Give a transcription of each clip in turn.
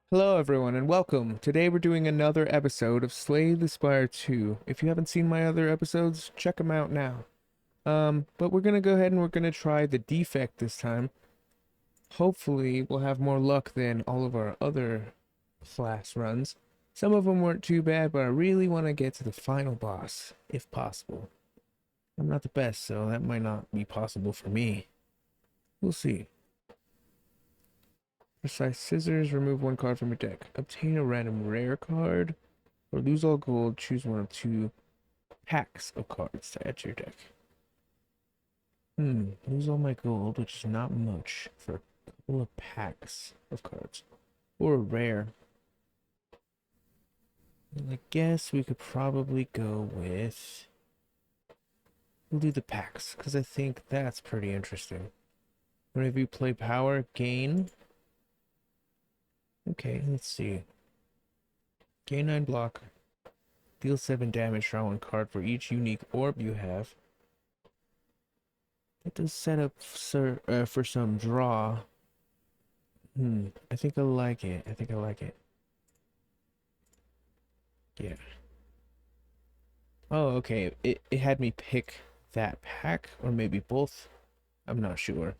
Hello everyone and welcome. Today we're doing another episode of Slay the Spire 2. If you haven't seen my other episodes, check them out now. But we're gonna go ahead and we're gonna try the defect this time. Hopefully we'll have more luck than all of our other class runs. Some of them weren't too bad, but I really want to get to the final boss, if possible. I'm not the best, so that might not be possible for me. We'll see. Precise Scissors, remove one card from your deck. Obtain a random rare card. Or lose all gold, choose one of two packs of cards to add to your deck. Lose all my gold, which is not much for a couple of packs of cards. Or a rare. And I guess we could probably go with... We'll do the packs, because I think that's pretty interesting. Whenever you play power, gain. Okay, let's see. Gain 9 block. Deal 7 damage, draw 1 card for each unique orb you have. That does set up for some draw. I think I like it. I think I like it. Yeah. Oh, okay. It had me pick that pack, or maybe both. I'm not sure.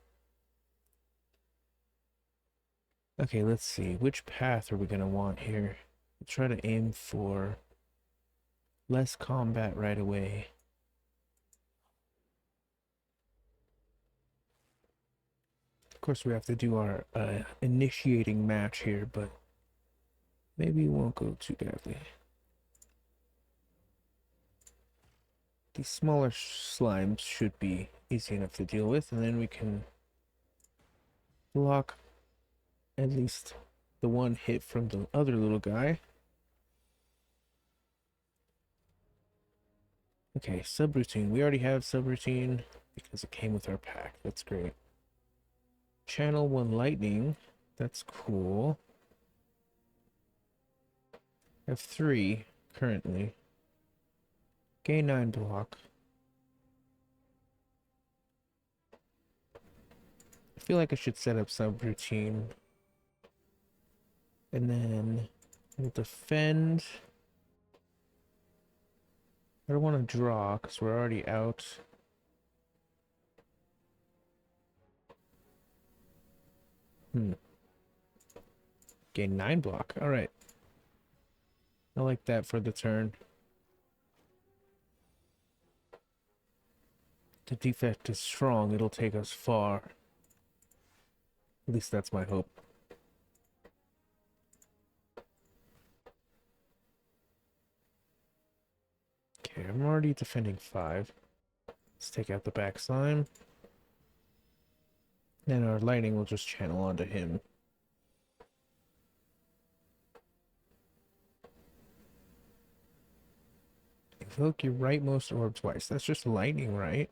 Okay, let's see. Which path are we gonna want here? We'll try to aim for less combat right away. Of course, we have to do our initiating match here, but maybe it won't go too badly. These smaller slimes should be easy enough to deal with, and then we can block at least the one hit from the other little guy. Okay, subroutine. We already have subroutine because it came with our pack. That's great. Channel 1 lightning. That's cool. I have 3 currently. Gain 9 block. I feel like I should set up subroutine. And then we'll defend. I don't want to draw because we're already out. Gain 9 block. Alright. I like that for the turn. The defect is strong. It'll take us far. At least that's my hope. Okay, I'm already defending 5. Let's take out the back slime. Then our lightning will just channel onto him. Evoke your rightmost orb twice. That's just lightning, right?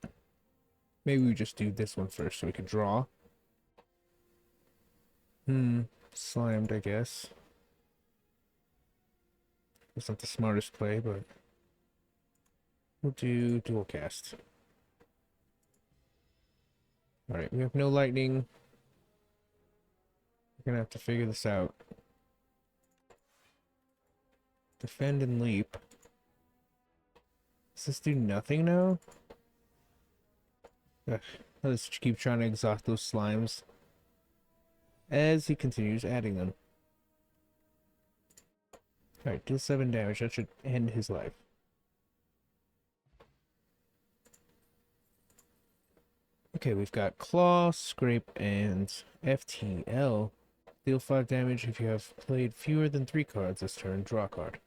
Maybe we just do this one first so we can draw. Slimed, I guess. It's not the smartest play, but we'll do dual cast. Alright, we have no lightning. We're gonna have to figure this out. Defend and leap. Does this do nothing now? Ugh, let's keep trying to exhaust those slimes as he continues adding them. Alright, deal 7 damage. That should end his life. Okay, we've got Claw, Scrape, and FTL. Deal 5 damage if you have played fewer than 3 cards this turn. Draw a card.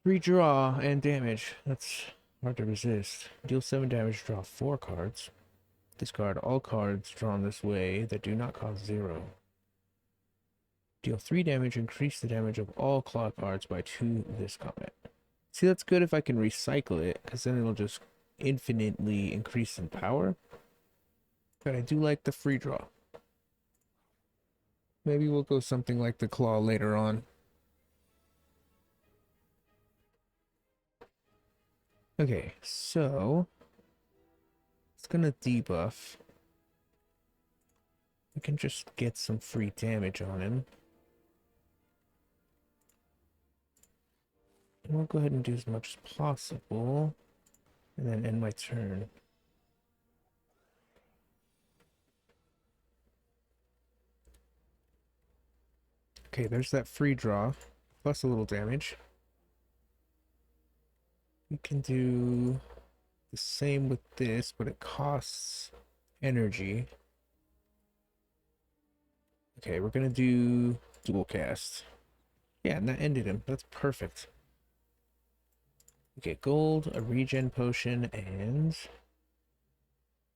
Free draw and damage. That's hard to resist. Deal 7 damage, draw 4 cards. Discard all cards drawn this way that do not cost 0. Deal 3 damage, increase the damage of all claw cards by 2 this combat. See, that's good if I can recycle it, because then it'll just infinitely increase in power. But I do like the free draw. Maybe we'll go something like the claw later on. Okay, so it's gonna debuff. We can just get some free damage on him. I'll go ahead and do as much as possible, and then end my turn. Okay, there's that free draw, plus a little damage. We can do the same with this, but it costs energy. Okay, we're gonna do dual cast. Yeah, and that ended him. That's perfect. We get gold, a regen potion, and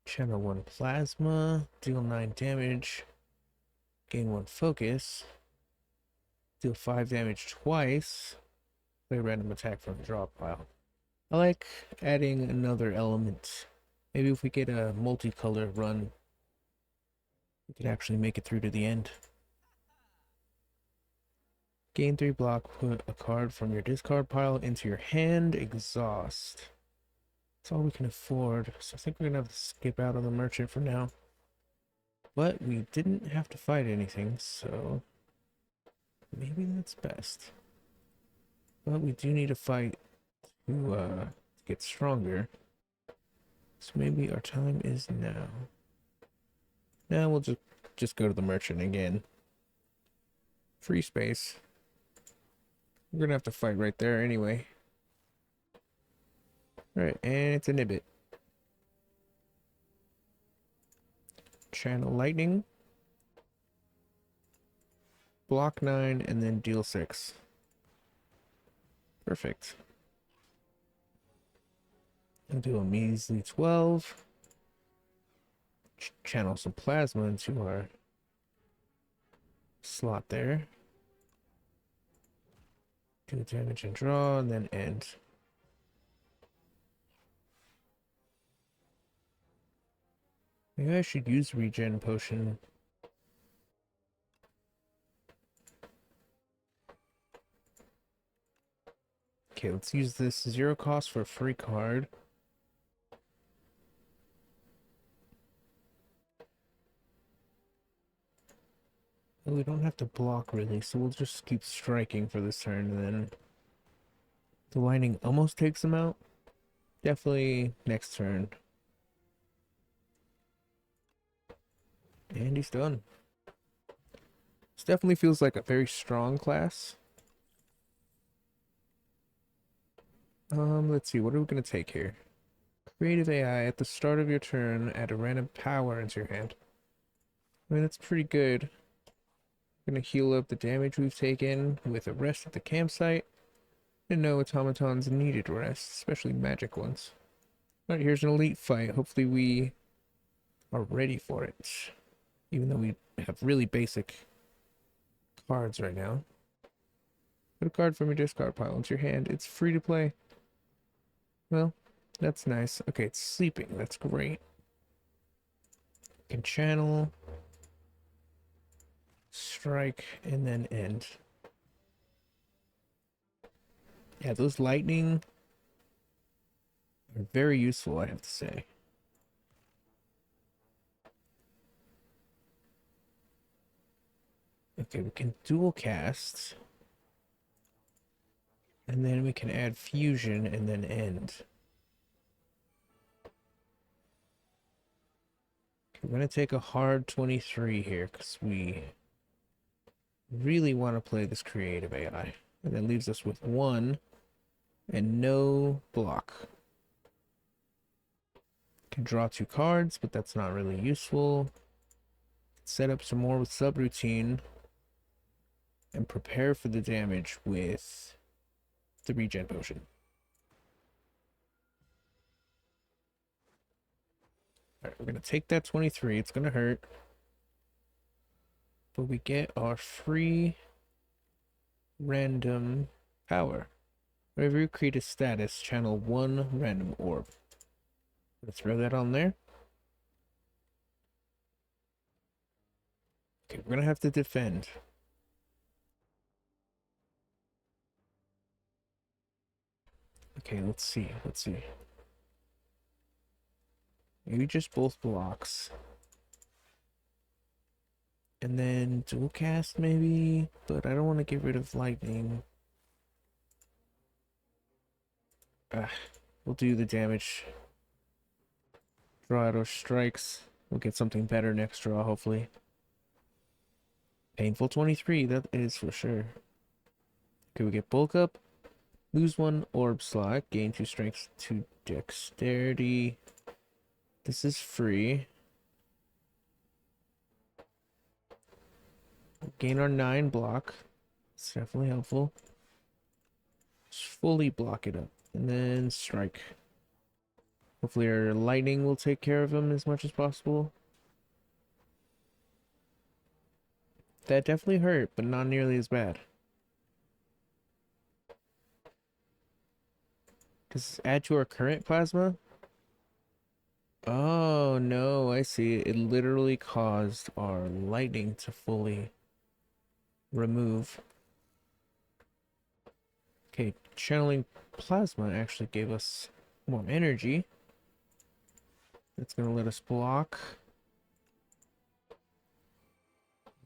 channel 1 plasma, deal 9 damage, gain 1 focus, deal 5 damage twice, play a random attack from the draw pile. I like adding another element. Maybe if we get a multicolor run, we could actually make it through to the end. Gain 3 block, put a card from your discard pile into your hand, exhaust. That's all we can afford, so I think we're gonna have to skip out on the merchant for now. But we didn't have to fight anything, so maybe that's best. But we do need to fight to get stronger. So maybe our time is now. Now we'll just go to the merchant again. Free space. We're gonna have to fight right there anyway. Alright, and it's a Nibbit. Channel lightning. Block 9 and then deal 6. Perfect. I'll do a measly 12. Channel some plasma into our slot there. Do damage and draw, and then end. Maybe I should use regen potion. Okay, let's use this 0 cost for a free card. Well, we don't have to block really, so we'll just keep striking for this turn, and then the lightning almost takes him out. Definitely next turn. And he's done. This definitely feels like a very strong class. Let's see, what are we gonna take here? Creative AI, at the start of your turn, add a random power into your hand. I mean, that's pretty good. Gonna heal up the damage we've taken with a rest at the campsite. And no automatons needed rest, especially magic ones. Alright, here's an elite fight. Hopefully we are ready for it. Even though we have really basic cards right now. Put a card from your discard pile into your hand. It's free to play. Well, that's nice. Okay, it's sleeping. That's great. Can channel, strike, and then end. Yeah, those lightning are very useful, I have to say. Okay, we can dual cast. And then we can add fusion and then end. Okay, we're going to take a hard 23 here because we really want to play this creative AI. And that leaves us with 1 and no block. Can draw 2 cards, but that's not really useful. Set up some more with subroutine and prepare for the damage with the regen potion. Alright, we're gonna take that 23, it's gonna hurt. But we get our free random power. Whenever you create a status, channel 1 random orb. Let's throw that on there. Okay, we're gonna have to defend. Okay, let's see. Maybe just both blocks. And then dual cast maybe, but I don't want to get rid of lightning. Ah, we'll do the damage. Draw out our strikes. We'll get something better next draw, hopefully. Painful 23, that is for sure. Okay, we get bulk up. Lose 1 orb slot. Gain 2 strength, 2 dexterity. This is free. Gain our 9 block. It's definitely helpful. Just fully block it up. And then strike. Hopefully our lightning will take care of him as much as possible. That definitely hurt, but not nearly as bad. Does it add to our current plasma? Oh no, I see. It literally caused our lightning to fully remove. Okay, channeling plasma actually gave us more energy. That's gonna let us block.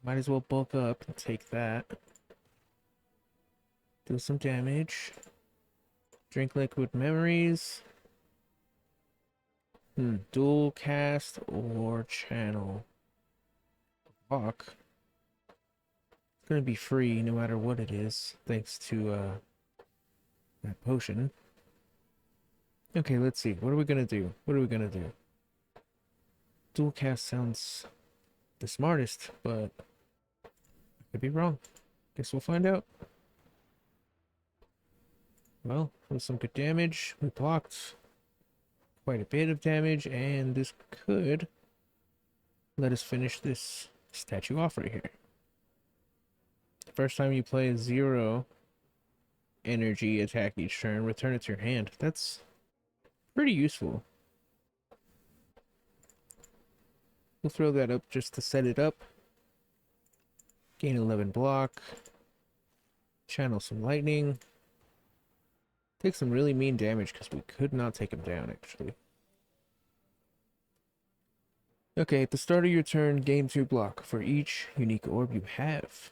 Might as well bulk up and take that. Do some damage. Drink liquid memories. Dual cast or channel. Fuck. It's gonna be free no matter what it is, thanks to that potion. Okay, let's see. What are we gonna do? What are we gonna do? Dual cast sounds the smartest, but I could be wrong. Guess we'll find out. Well, with some good damage, we blocked quite a bit of damage, and this could let us finish this statue off right here. First time you play a 0 energy attack each turn, return it to your hand. That's pretty useful. We'll throw that up just to set it up. Gain 11 block. Channel some lightning. Take some really mean damage because we could not take him down, actually. Okay, at the start of your turn, gain 2 block for each unique orb you have.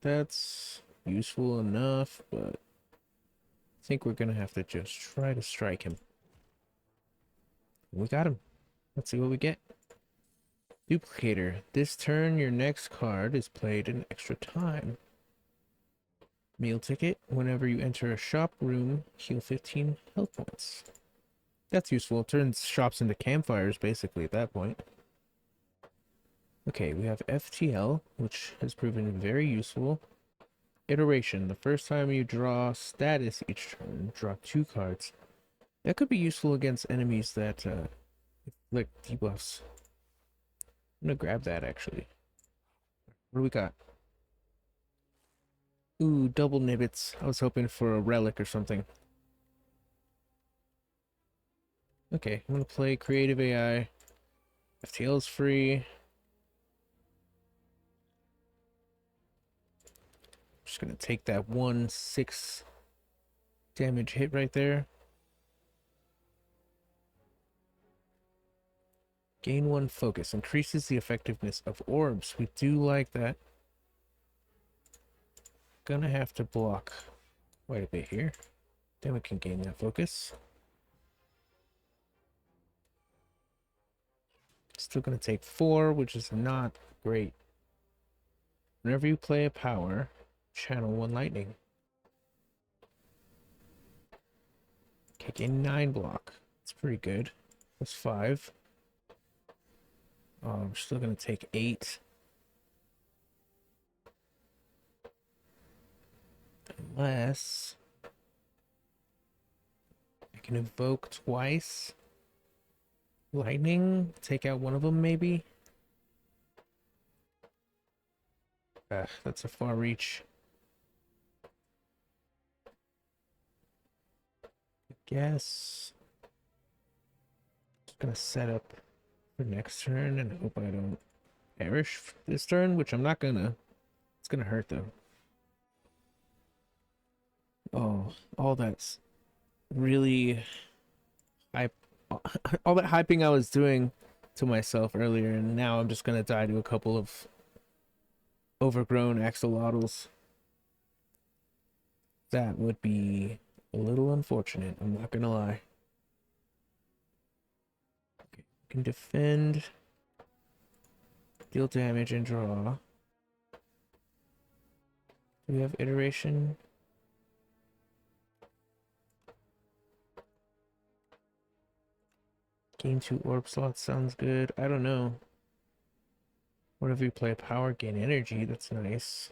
That's useful enough, but I think we're gonna have to just try to strike him. We got him. Let's see what we get. Duplicator. This turn, your next card is played an extra time. Meal ticket. Whenever you enter a shop room, heal 15 health points. That's useful. It turns shops into campfires, basically, at that point. Okay, we have FTL, which has proven very useful. Iteration. The first time you draw status each turn, draw 2 cards. That could be useful against enemies that inflict debuffs. I'm gonna grab that, actually. What do we got? Ooh, double nibbits. I was hoping for a relic or something. Okay, I'm gonna play Creative AI. FTL is free. Just gonna take that 1/6 damage hit right there. Gain 1 focus. Increases the effectiveness of orbs. We do like that. Gonna have to block quite a bit here. Then we can gain that focus. Still gonna take 4, which is not great. Whenever you play a power, channel 1 lightning. Okay, gain 9 block. It's pretty good. That's 5. Oh, we're still gonna take 8. Unless I can invoke twice. Lightning? Take out one of them, maybe? That's a far reach. I guess. Just gonna set up for next turn and hope I don't perish this turn, which I'm not gonna. It's gonna hurt though. Oh, all that's really hype. All that hyping I was doing to myself earlier, and now I'm just gonna die to a couple of overgrown axolotls. That would be A little unfortunate, I'm not gonna lie. Okay, we can defend, deal damage, and draw. Do we have iteration? Gain 2 orb slots sounds good. I don't know. What if we play power, gain energy? That's nice.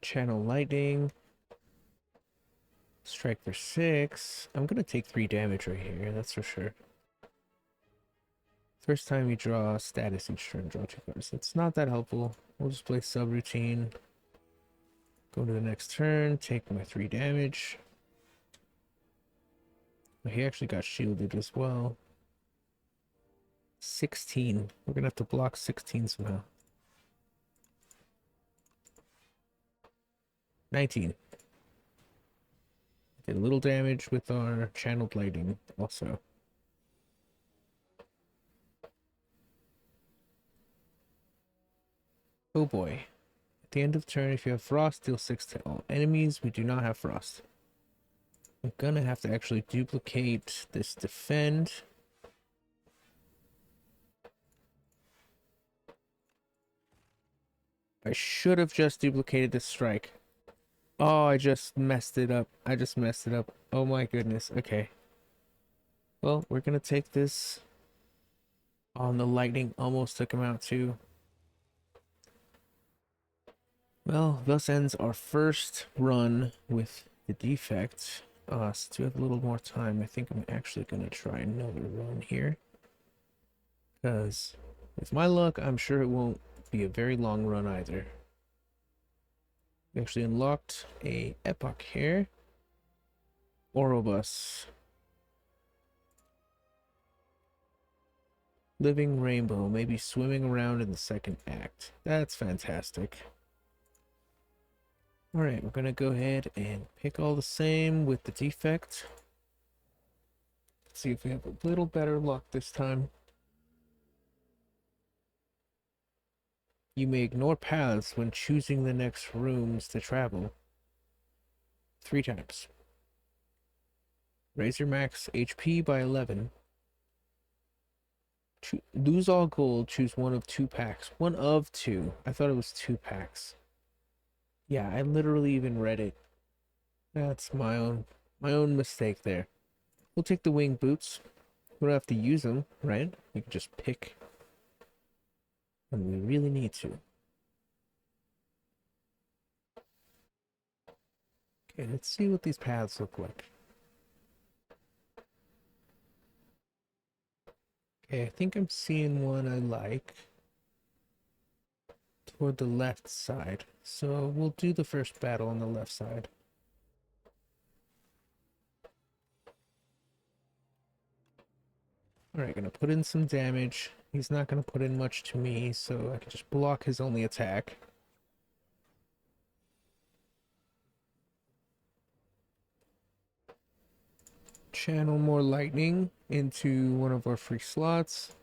Channel lightning. Strike for 6. I'm gonna take 3 damage right here, that's for sure. First time we draw status each turn, draw 2 cards. That's not that helpful. We'll just play subroutine. Go to the next turn, take my 3 damage. He actually got shielded as well. 16. We're gonna have to block 16 somehow. 19. Did a little damage with our channeled lightning also. Oh boy. At the end of turn, if you have frost, deal 6 to all enemies. We do not have frost. I'm gonna have to actually duplicate this defend. I should have just duplicated this strike. Oh, I just messed it up. I just messed it up. Oh my goodness. Okay. Well, we're gonna take this on the lightning. Almost took him out too. Well, thus ends our first run with the defect. Since we have a little more time, I think I'm actually gonna try another run here. Because with my luck, I'm sure it won't be a very long run either. We actually unlocked a epoch here. Orobus. Living Rainbow, maybe swimming around in the second act. That's fantastic. Alright, we're gonna go ahead and pick all the same with the defect. Let's see if we have a little better luck this time. You may ignore paths when choosing the next rooms to travel. 3 times. Raise your max HP by 11. Lose all gold, choose one of 2 packs. 1 of 2. I thought it was 2 packs. Yeah, I literally even read it. That's my own mistake there. We'll take the wing boots. We don't have to use them, right? We can just pick when we really need to. Okay, let's see what these paths look like. Okay, I think I'm seeing one I like toward the left side. So we'll do the first battle on the left side. Alright, gonna put in some damage. He's not gonna put in much to me, so I can just block his only attack. Channel more lightning into one of our free slots.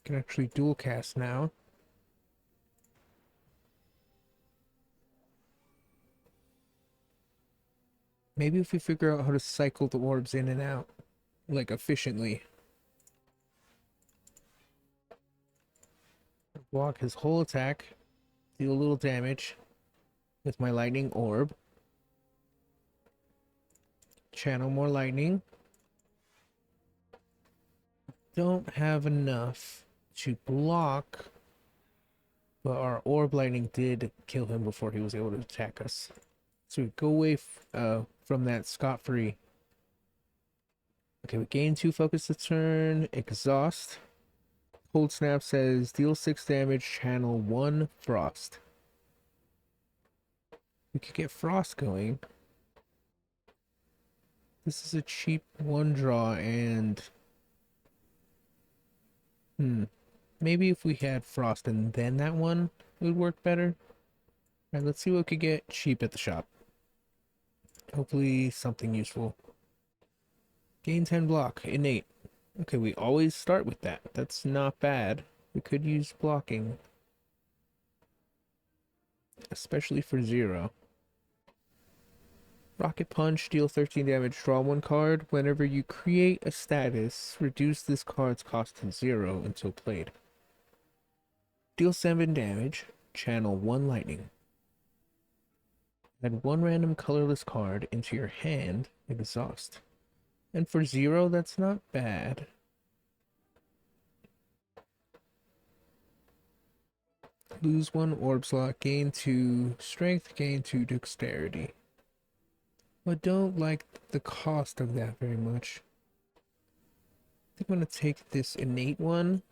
Can actually dual cast now. Maybe if we figure out how to cycle the orbs in and out, like efficiently. Block his whole attack, deal a little damage with my lightning orb. Channel more lightning. Don't have enough to block, but our orb lightning did kill him before he was able to attack us. So we go away from that scot-free. Okay, we gain 2 focus a turn. Exhaust. Cold Snap says deal 6 damage, channel 1 frost. We could get frost going. This is a cheap 1 draw and maybe if we had frost and then that one, it would work better. Alright, let's see what we could get cheap at the shop. Hopefully something useful. Gain 10 block, innate. Okay, we always start with that. That's not bad. We could use blocking, especially for 0. Rocket Punch, deal 13 damage, draw 1 card. Whenever you create a status, reduce this card's cost to 0 until played. Deal 7 damage, channel 1 lightning. Add 1 random colorless card into your hand, exhaust. And for 0, that's not bad. Lose 1 orb slot, gain 2 strength, gain 2 dexterity. I don't like the cost of that very much. I think I'm going to take this innate one,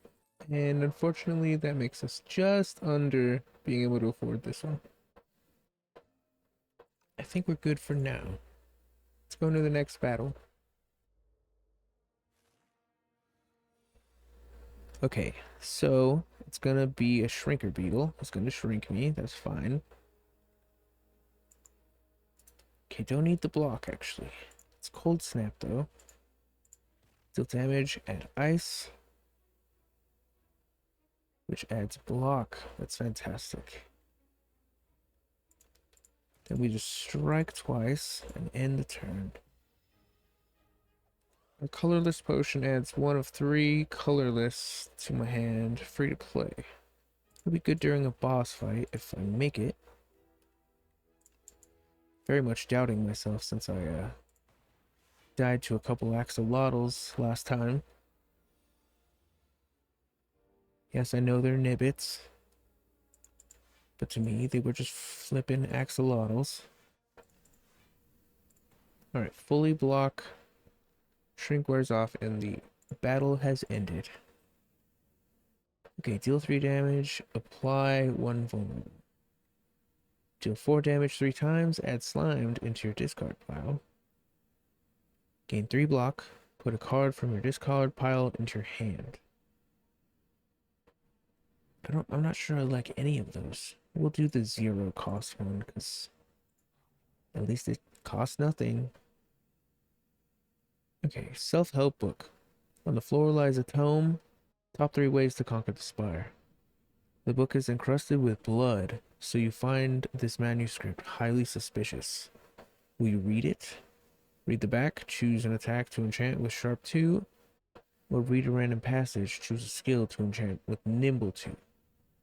and unfortunately that makes us just under being able to afford this one. I think we're good for now. Let's go into the next battle. Okay, so it's going to be a shrinker beetle. It's going to shrink me, that's fine. Okay, don't need the block actually. It's cold snap though. Deal damage, add ice, which adds block. That's fantastic. Then we just strike twice and end the turn. A colorless potion adds 1 of 3 colorless to my hand, free to play. It'll be good during a boss fight if I make it. Very much doubting myself since I died to a couple axolotls last time. Yes, I know they're nibbits, but to me they were just flippin' axolotls. Alright, fully block. Shrink wears off and the battle has ended. Okay, deal 3 damage, apply 1 vulnerable. Deal 4 damage 3 times, add slimed into your discard pile. Gain 3 block, put a card from your discard pile into your hand. I'm not sure I like any of those. We'll do the 0 cost one, because at least it costs nothing. Okay, self-help book. On the floor lies a tome. Top 3 ways to conquer the Spire. The book is encrusted with blood, so you find this manuscript highly suspicious. Will you read it? Read the back, choose an attack to enchant with sharp 2, or read a random passage, choose a skill to enchant with nimble 2.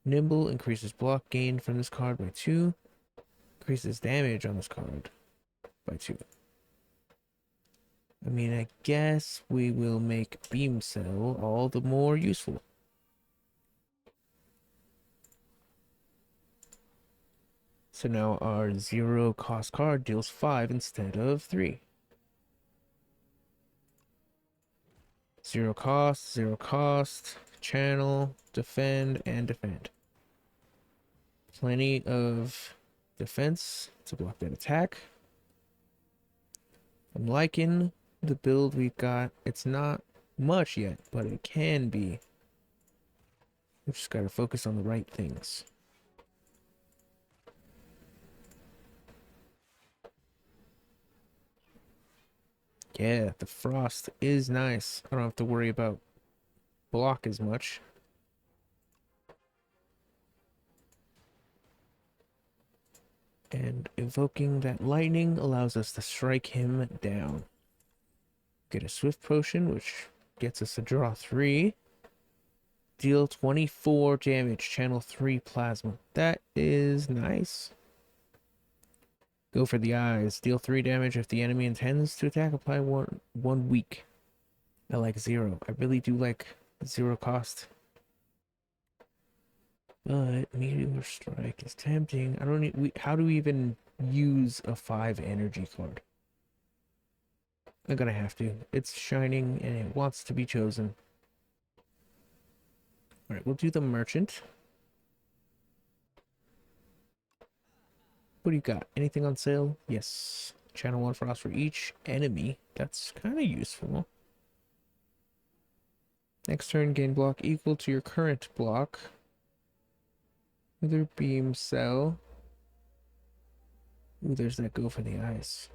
Nimble increases block gained from this card by 2, increases damage on this card by 2. I mean, I guess we will make Beam Cell all the more useful. So now our 0 cost card deals 5 instead of 3. 0 cost, channel, defend, and defend. Plenty of defense to block that attack. I'm liking the build we've got. It's not much yet, but it can be. We just gotta focus on the right things. Yeah, the frost is nice. I don't have to worry about block as much. And evoking that lightning allows us to strike him down. Get a swift potion, which gets us to draw 3. Deal 24 damage, channel 3 plasma. That is nice. Go for the eyes. Deal 3 damage if the enemy intends to attack. Apply one weak. I like 0. I really do like 0 cost. But Meteor Strike is tempting. I don't need. How do we even use a 5 energy card? I'm gonna have to. It's shining and it wants to be chosen. Alright, we'll do the merchant. What do you got? Anything on sale? Yes. Channel 1 frost for each enemy. That's kind of useful. Next turn, gain block equal to your current block. Wither Beam Cell. Ooh, there's that go for the ice.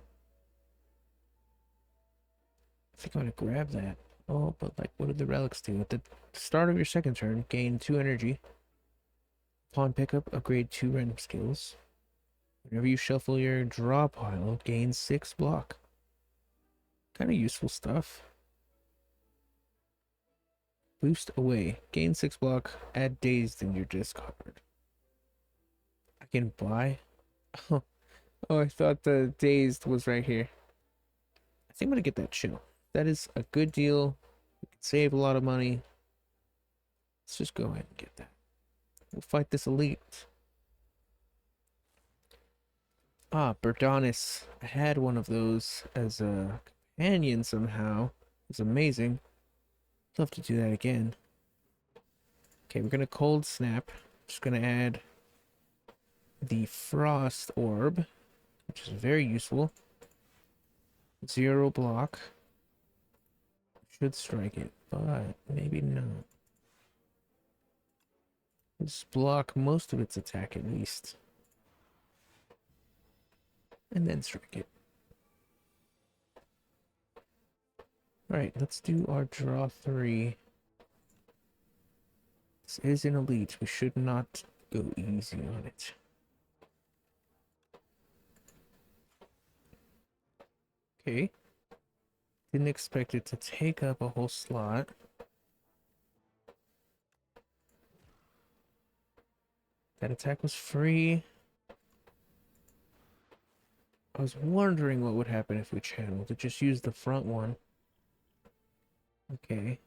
I think I'm gonna grab that. Oh, but like, what did the relics do? At the start of your second turn, gain 2 energy. Upon pickup, upgrade 2 random skills. Whenever you shuffle your draw pile, gain 6 block. Kind of useful stuff. Boost away. Gain 6 block. Add dazed in your discard. I can buy. Oh, I thought the dazed was right here. I think I'm gonna get that chill. That is a good deal. We can save a lot of money. Let's just go ahead and get that. We'll fight this elite. Ah, Berdonis. I had one of those as a companion somehow. It's amazing. Love to do that again. Okay, we're gonna cold snap. Just gonna add the frost orb, which is very useful. 0 block. Should strike it, but maybe not. Let's block most of its attack at least. And then strike it. Alright, let's do our draw 3. This is an elite. We should not go easy on it. Okay. Didn't expect it to take up a whole slot. That attack was free. I was wondering what would happen if we channeled to just use the front one. Okay.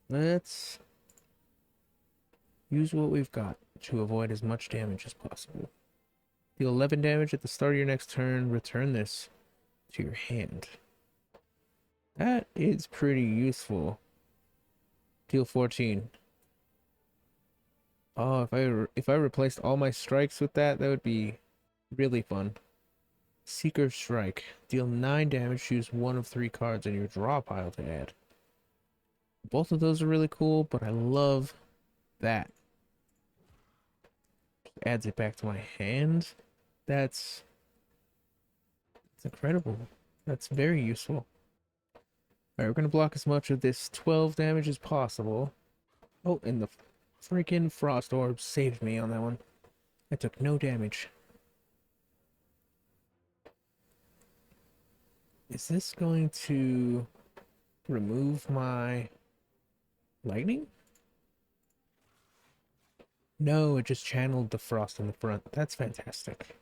Let's use what we've got to avoid as much damage as possible. Deal 11 damage at the start of your next turn. Return this to your hand. That is pretty useful. Deal 14. Oh, if I replaced all my strikes with that, that would be really fun. Seeker Strike. Deal 9 damage. Choose one of 3 cards in your draw pile to add. Both of those are really cool, but I love that. Adds it back to my hand. That's incredible. That's very useful. Alright, we're going to block as much of this 12 damage as possible. Oh, and the freaking Frost Orb saved me on that one. I took no damage. Is this going to remove my lightning? No, it just channeled the frost in the front. That's fantastic.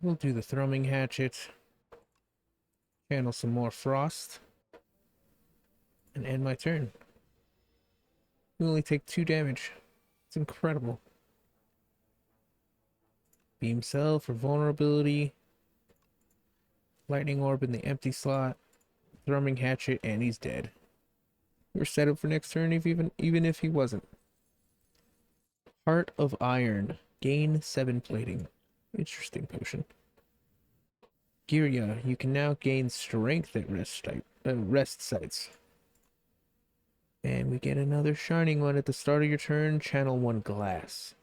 We'll do the thrumming hatchet. Channel some more frost. And end my turn. We only take 2 damage. It's incredible. Beam Cell for vulnerability. Lightning Orb in the empty slot. Thrumming hatchet, and he's dead. We're set up for next turn even if he wasn't. Heart of Iron. Gain 7 plating. Interesting potion. Girya, you can now gain strength at rest sites. And we get another shining one at the start of your turn. Channel 1 glass.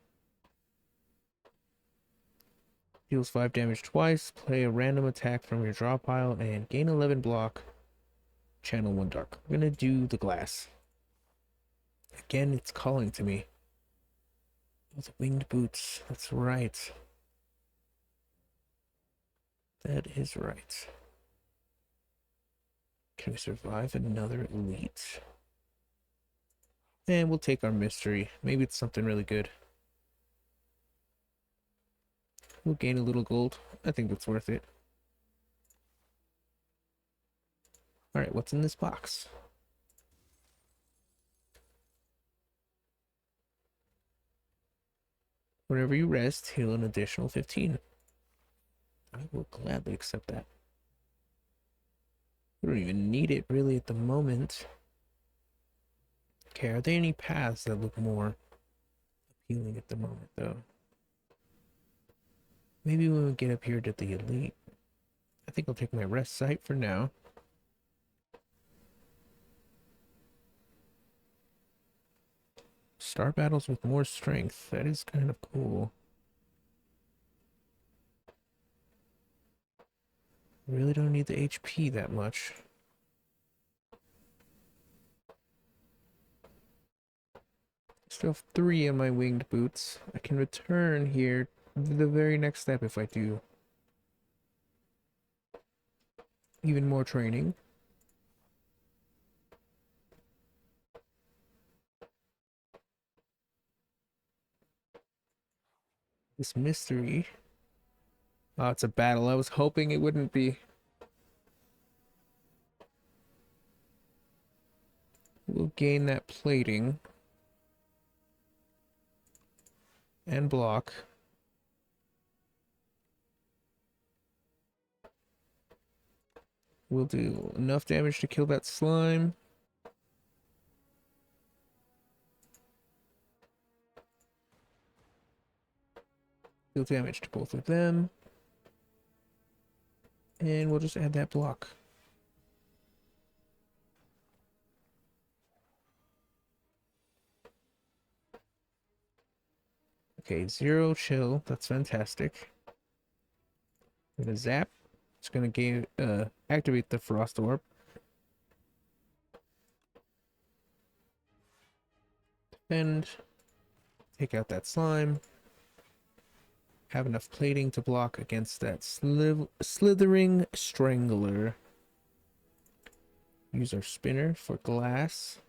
Deals 5 damage twice. Play a random attack from your draw pile and gain 11 block. Channel 1 dark. I'm gonna do the glass. Again, it's calling to me. Oh, the winged boots. That's right. That is right. Can we survive another elite? And we'll take our mystery. Maybe it's something really good. We'll gain a little gold. I think that's worth it. Alright, what's in this box? Whenever you rest, heal an additional 15. I will gladly accept that. We don't even need it really at the moment. Okay, are there any paths that look more appealing at the moment though? Maybe when we get up here to the elite. I think I'll take my rest site for now. Start battles with more strength. That is kind of cool. Really don't need the HP that much. Still have 3 on my winged boots. I can return here the very next step if I do even more training. This mystery. Oh, it's a battle. I was hoping it wouldn't be. We'll gain that plating. And block. We'll do enough damage to kill that slime. Deal damage to both of them. And we'll just add that block. Okay, 0 chill. That's fantastic. With a zap, it's gonna activate the frost orb. And take out that slime. Have enough plating to block against that slithering strangler. Use our spinner for glass.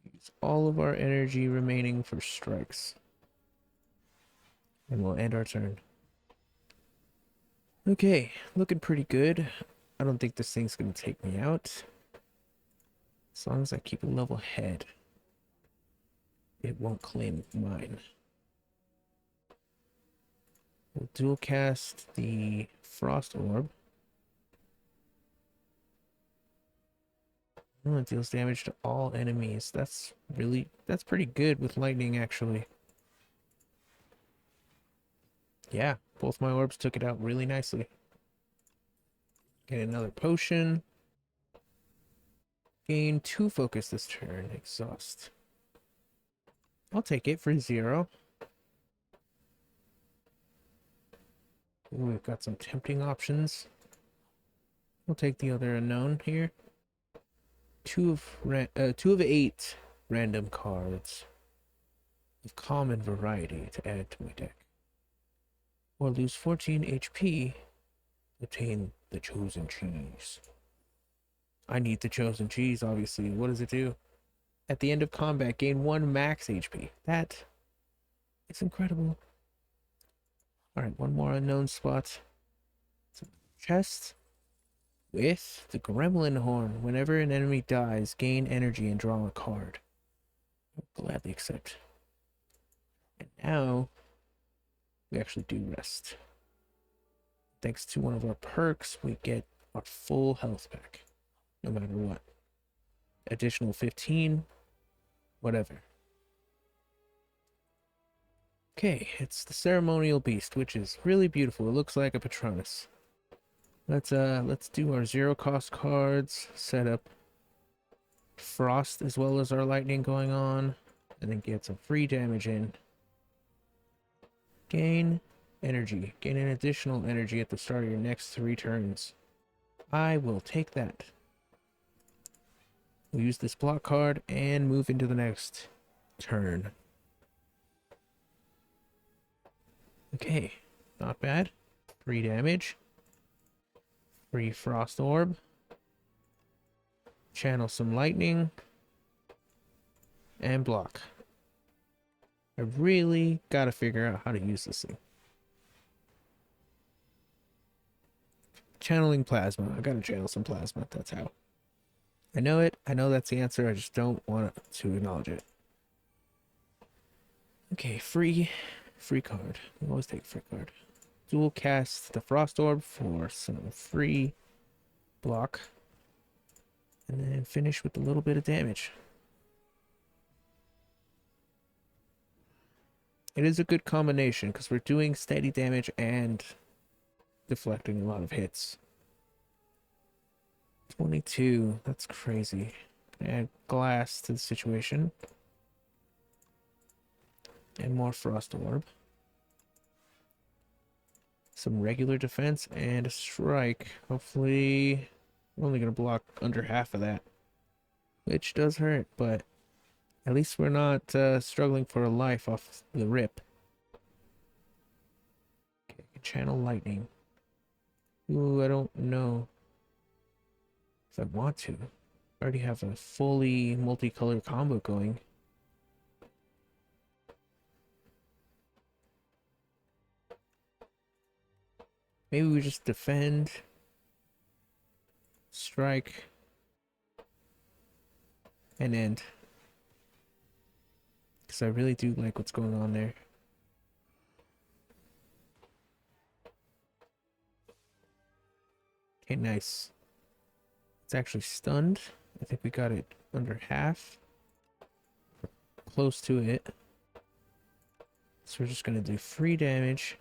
Use all of our energy remaining for strikes. And we'll end our turn. Okay, looking pretty good. I don't think this thing's gonna take me out. As long as I keep a level head, it won't claim mine. We'll dual cast the frost orb. Oh, it deals damage to all enemies. That's pretty good with lightning, actually. Yeah, both my orbs took it out really nicely. Get another potion. Gain 2 focus this turn. Exhaust. I'll take it for 0. Ooh, we've got some tempting options. We'll take the other unknown here. 2 of 8 random cards of common variety to add to my deck. Or lose 14 HP. Obtain the chosen cheese. I need the chosen cheese, obviously. What does it do? At the end of combat, gain 1 max HP. That is incredible. Alright, one more unknown spot. Chest with the gremlin horn. Whenever an enemy dies, gain energy and draw a card. I'll gladly accept. And now we actually do rest. Thanks to one of our perks, we get our full health back, no matter what. Additional 15, whatever. Okay, it's the ceremonial beast, which is really beautiful. It looks like a Patronus. Let's do our 0 cost cards, set up frost as well as our lightning going on, and then get some free damage in. Gain energy. Gain an additional energy at the start of your next 3 turns. I will take that. We'll use this block card and move into the next turn. Okay, not bad. 3 damage. Free frost orb. Channel some lightning. And block. I really gotta figure out how to use this thing. Channeling plasma. I gotta channel some plasma. That's how. I know it. I know that's the answer. I just don't want to acknowledge it. Okay, free card. We always take free card. Dual cast the frost orb for some free block. And then finish with a little bit of damage. It is a good combination because we're doing steady damage and deflecting a lot of hits. 22, that's crazy. Add glass to the situation. And more frost orb. some regular defense, and a strike. Hopefully, we're only going to block under half of that, which does hurt, but at least we're not struggling for a life off the rip. Okay, channel lightning. Ooh, I don't know if I want to. I already have a fully multicolor combo going. Maybe we just defend, strike, and end. Because I really do like what's going on there. Okay, nice. It's actually stunned. I think we got it under half. Close to it. So we're just going to do free damage.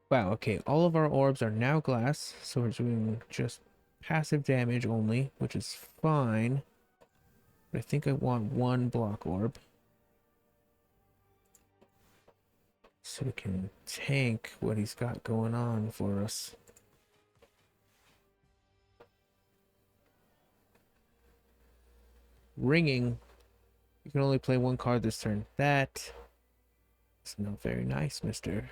Wow, okay, all of our orbs are now glass, so we're doing just passive damage only, which is fine. But I think I want one block orb. So we can tank what he's got going on for us. Ringing. You can only play one card this turn. That is not very nice, mister.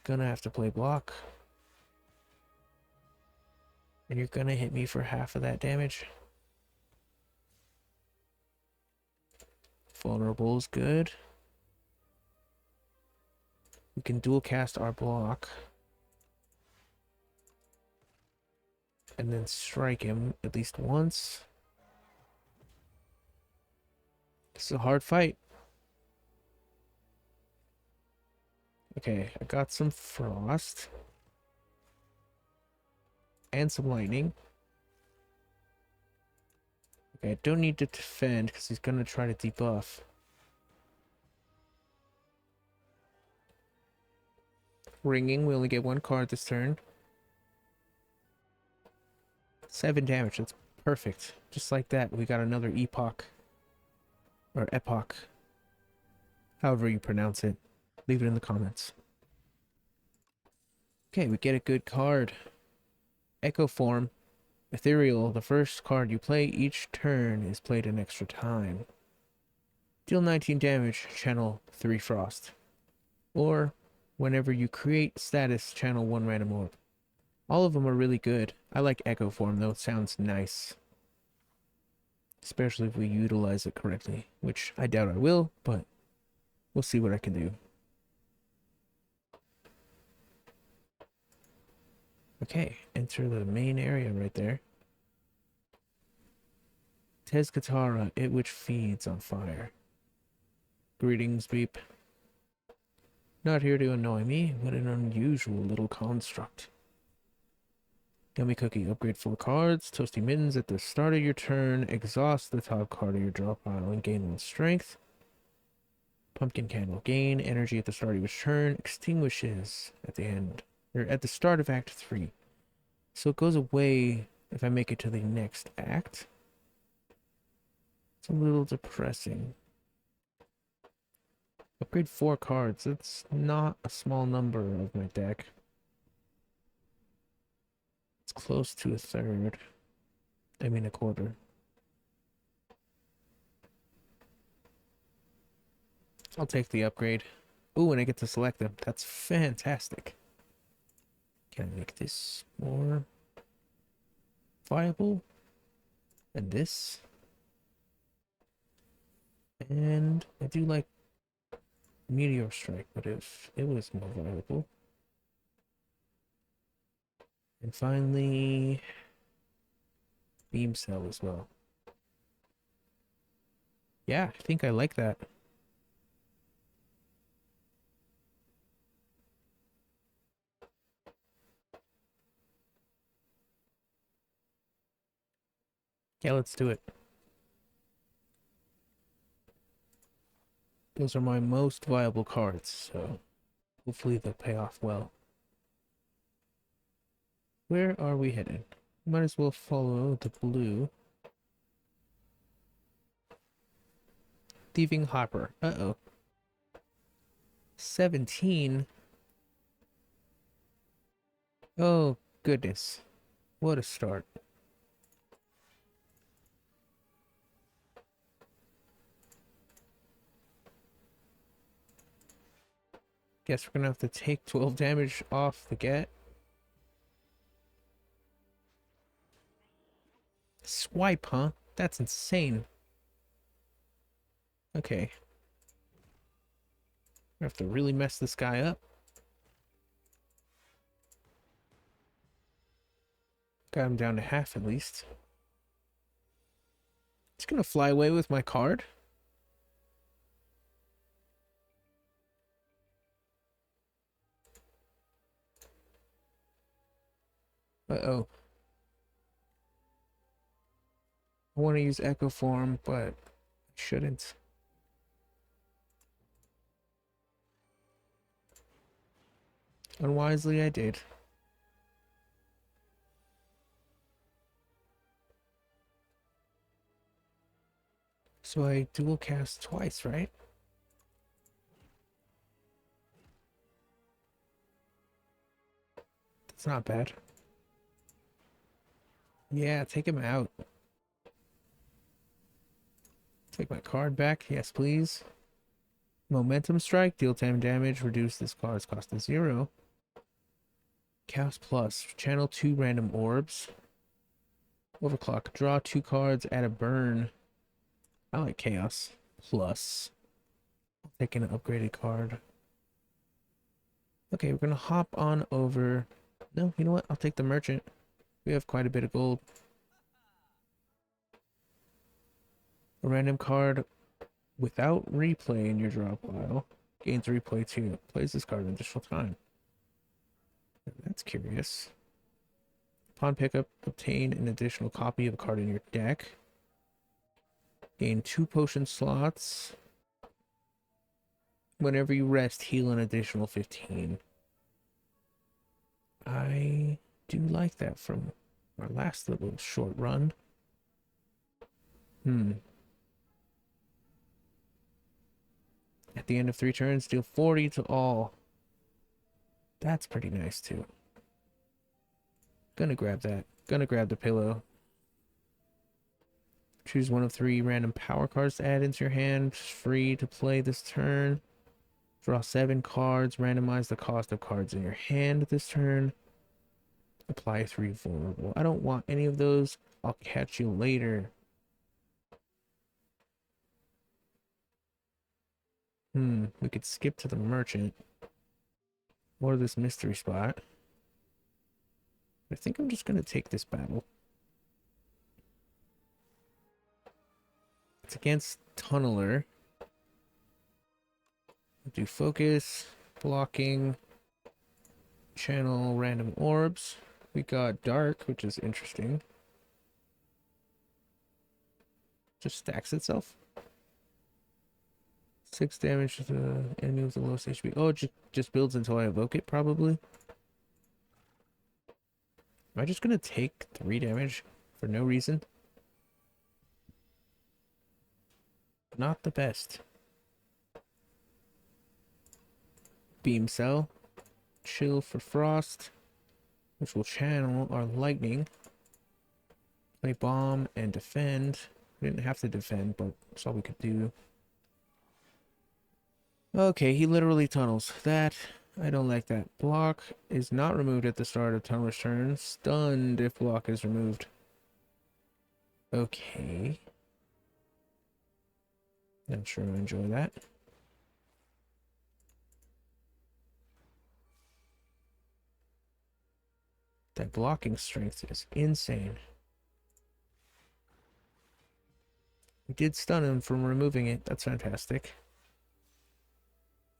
Gonna have to play block. And you're gonna hit me for half of that damage. Vulnerable is good. We can dual cast our block. And then strike him at least once. This is a hard fight. Okay, I got some frost. And some lightning. Okay, I don't need to defend because he's gonna try to debuff. Ringing, we only get one card this turn. 7 damage, that's perfect. Just like that, we got another epoch. Or epoch. However you pronounce it. Leave it in the comments. Okay, we get a good card. Echo Form. Ethereal, the first card you play each turn is played an extra time. Deal 19 damage, channel 3 frost. Or, whenever you create status, channel 1 random orb. All of them are really good. I like Echo Form though, it sounds nice. Especially if we utilize it correctly, which I doubt I will, but we'll see what I can do. Okay, enter the main area right there. Tezkatara, it which feeds on fire. Greetings, Beep. Not here to annoy me, but an unusual little construct. Yummy Cookie, upgrade 4 cards. Toasty Mittens, at the start of your turn, exhaust the top card of your draw pile and gain 1 strength. Pumpkin Candle, gain energy at the start of your turn, extinguishes at the end, or at the start of Act 3. So it goes away if I make it to the next act. It's a little depressing. Upgrade 4 cards, that's not a small number of my deck. It's close to a third. I mean a quarter. I'll take the upgrade. Ooh, and I get to select them. That's fantastic. Can I make this more viable? And this? And I do like Meteor Strike, but if it was more viable. And finally, Beam Cell as well. Yeah, I think I like that. Yeah, let's do it. Those are my most viable cards, so hopefully they'll pay off well. Where are we headed? Might as well follow the blue. Thieving Hopper. Uh-oh. 17? Oh, goodness. What a start. Guess we're gonna have to take 12 damage off the get. Swipe, huh? That's insane. Okay. We have to really mess this guy up. Got him down to half at least. It's gonna fly away with my card. Uh-oh. I want to use Echo Form, but I shouldn't. Unwisely, I did. So I dual cast twice, right? That's not bad. Yeah, take him out. Take my card back. Yes, please. Momentum Strike. Deal 10 damage. Reduce this card's cost to 0. Chaos Plus. Channel 2 random orbs. Overclock. Draw 2 cards. Add a burn. I like Chaos Plus. I'll take an upgraded card. Okay, we're going to hop on over. No, you know what? I'll take the Merchant. We have quite a bit of gold. A random card without replay in your draw pile gains replay 2. Plays this card an additional time. That's curious. Upon pickup, obtain an additional copy of a card in your deck. Gain 2 potion slots. Whenever you rest, heal an additional 15. I do like that from our last little short run. At the end of 3 turns, deal 40 to all. That's pretty nice too. Gonna grab that. Gonna grab the pillow. Choose one of 3 random power cards to add into your hand. Free to play this turn. Draw 7 cards. Randomize the cost of cards in your hand this turn. Apply 3 vulnerable. I don't want any of those. I'll catch you later. We could skip to the merchant. Or this mystery spot. I think I'm just gonna take this battle. It's against Tunneler. Do focus, blocking, channel random orbs. We got dark, which is interesting. Just stacks itself. 6 damage to the enemy with the lowest HP. Oh, it just builds until I evoke it, probably. Am I just gonna take 3 damage for no reason? Not the best. Beam Cell. Chill for Frost, which will channel our lightning. Play Bomb and defend. We didn't have to defend, but that's all we could do. Okay, he literally tunnels. That, I don't like that. Block is not removed at the start of Tunneler's turn. Stunned if block is removed. Okay. Not sure I enjoy that. That blocking strength is insane. We did stun him from removing it. That's fantastic.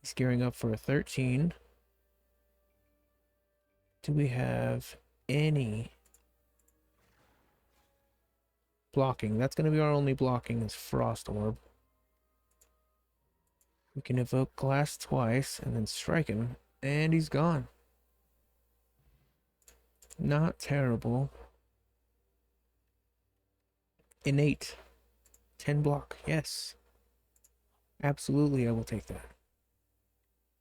He's gearing up for a 13. Do we have any blocking? That's going to be our only blocking is Frost Orb. We can evoke Glass twice and then strike him, and he's gone. Not terrible. Innate. 10 block, yes. Absolutely, I will take that.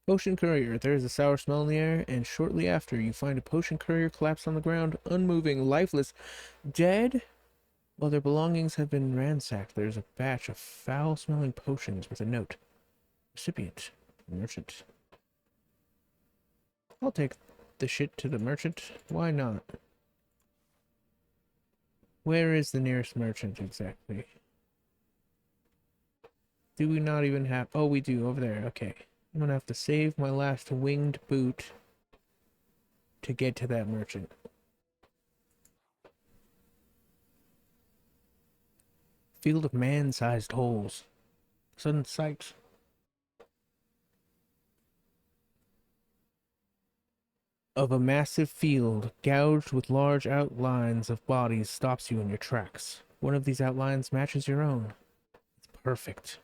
Potion courier. There is a sour smell in the air, and shortly after, you find a potion courier collapsed on the ground, unmoving, lifeless, dead. While their belongings have been ransacked, there is a batch of foul-smelling potions with a note. Recipient. Merchant. I'll take the shit to the merchant. Why not? Where is the nearest merchant exactly? Do we not even have... Oh, we do, over there. Okay. I'm gonna have to save my last winged boot to get to that merchant. Field of man-sized holes. Sudden sight of a massive field gouged with large outlines of bodies stops you in your tracks. One of these outlines matches your own. It's perfect.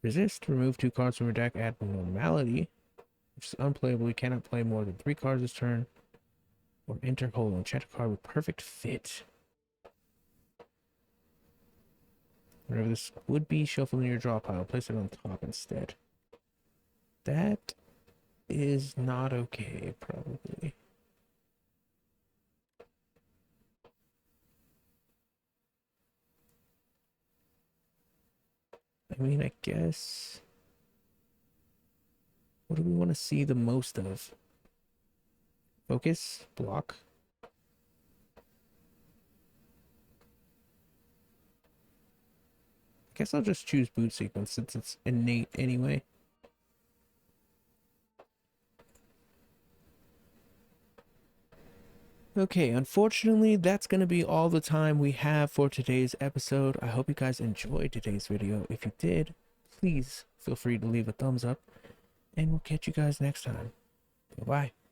Resist. Remove 2 cards from your deck. Add normality, which is unplayable. You cannot play more than 3 cards this turn. Or enter hole. Enchant a card with perfect fit. Whatever this would be, shuffle in your draw pile. Place it on top instead. That is not okay, probably. I mean, I guess... What do we want to see the most of? Focus? Block? I guess I'll just choose boot sequence since it's innate anyway. Okay, unfortunately, that's going to be all the time we have for today's episode. I hope you guys enjoyed today's video. If you did, please feel free to leave a thumbs up, and we'll catch you guys next time. Bye-bye.